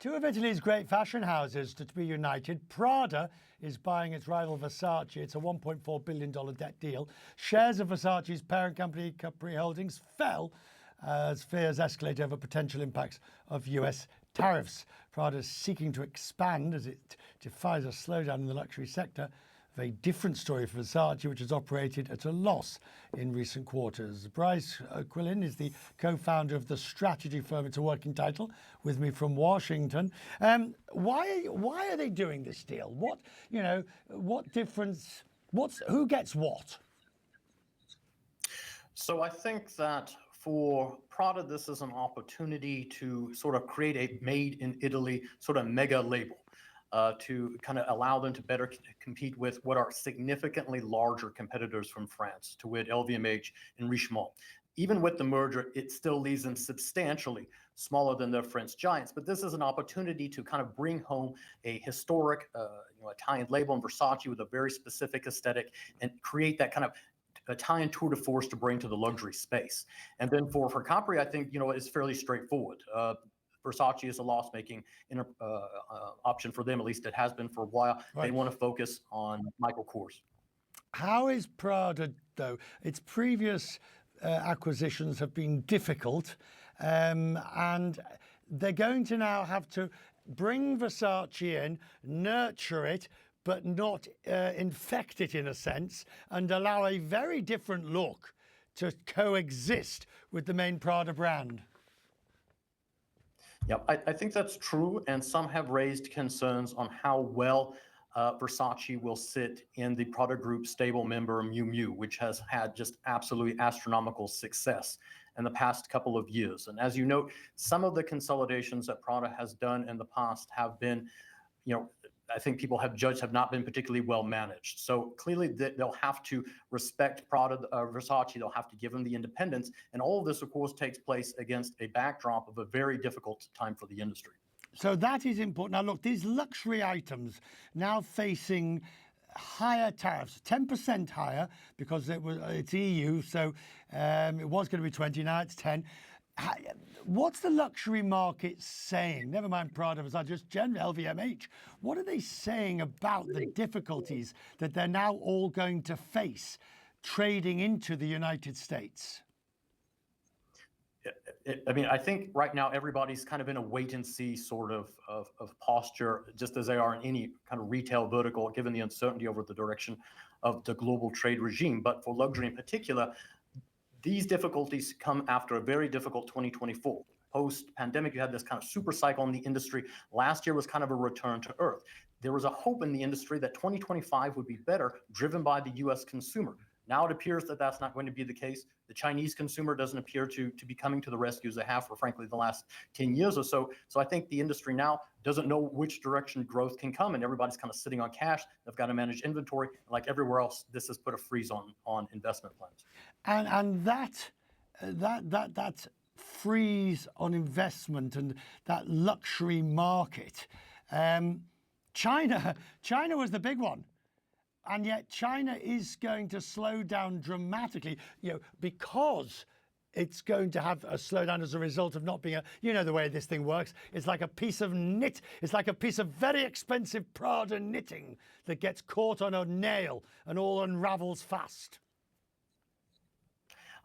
Two of Italy's great fashion houses to be united. Prada is buying its rival Versace. It's a $1.4 billion debt deal. Shares of Versace's parent company, Capri Holdings, fell as fears escalate over potential impacts of US tariffs. Prada is seeking to expand as it defies a slowdown in the luxury sector. A very different story for Versace, which has operated at a loss in recent quarters. Bryce Quillin is the co-founder of the strategy firm. It's a working title. With me from Washington. Why are they doing this deal? What difference? Who gets what? So I think that for Prada, this is an opportunity to sort of create a made in Italy sort of mega label. To kind of allow them to better compete with what are significantly larger competitors from France, to wit LVMH and Richemont. Even with the merger, it still leaves them substantially smaller than their French giants. But this is an opportunity to kind of bring home a historic Italian label in Versace with a very specific aesthetic and create that kind of Italian tour de force to bring to the luxury space. And then for Capri, I think, it's fairly straightforward. Versace is a loss-making option for them, at least it has been for a while. Right. They want to focus on Michael Kors. How is Prada, though? Its previous acquisitions have been difficult, and they're going to now have to bring Versace in, nurture it, but not infect it in a sense, and allow a very different look to coexist with the main Prada brand. Yeah, I think that's true, and some have raised concerns on how well Versace will sit in the Prada Group stable member Miu Miu, which has had just absolutely astronomical success in the past couple of years. And as you note, some of the consolidations that Prada has done in the past have been, I think people have judged have not been particularly well managed. So clearly they'll have to respect Prada, Versace. They'll have to give them the independence. And all of this, of course, takes place against a backdrop of a very difficult time for the industry. So that is important. Now, look, these luxury items now facing higher tariffs, 10% higher because it's EU. So it was going to be 20, now it's 10. What's the luxury market saying? Never mind Prada, Versace, just generally LVMH. What are they saying about the difficulties that they're now all going to face trading into the United States? I think right now everybody's kind of in a wait-and-see sort of posture, just as they are in any kind of retail vertical, given the uncertainty over the direction of the global trade regime. But for luxury in particular, these difficulties come after a very difficult 2024. Post-pandemic, you had this kind of super cycle in the industry. Last year was kind of a return to earth. There was a hope in the industry that 2025 would be better, driven by the U.S. consumer. Now it appears that that's not going to be the case. The Chinese consumer doesn't appear to be coming to the rescue as they have for, frankly, the last 10 years or so. So I think the industry now doesn't know which direction growth can come, and everybody's kind of sitting on cash. They've got to manage inventory. Like everywhere else, this has put a freeze on investment plans. And that freeze on investment and that luxury market, China was the big one. And yet China is going to slow down dramatically, because it's going to have a slowdown as a result of not being the way this thing works. It's like a piece of knit. It's like a piece of very expensive Prada knitting that gets caught on a nail and all unravels fast.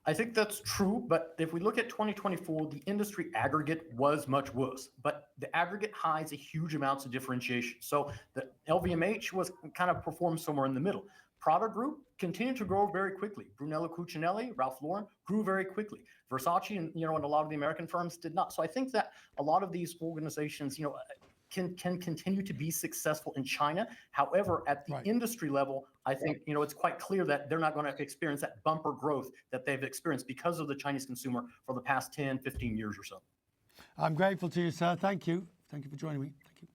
I think that's true, but if we look at 2024, the industry aggregate was much worse, but the aggregate hides a huge amounts of differentiation. So the LVMH was kind of performed somewhere in the middle. Prada Group continued to grow very quickly. Brunello Cucinelli, Ralph Lauren grew very quickly. Versace and a lot of the American firms did not. So I think that a lot of these organizations, can continue to be successful in China. However, at the industry level, I think, it's quite clear that they're not going to experience that bumper growth that they've experienced because of the Chinese consumer for the past 10, 15 years or so. I'm grateful to you, sir. Thank you. Thank you for joining me. Thank you.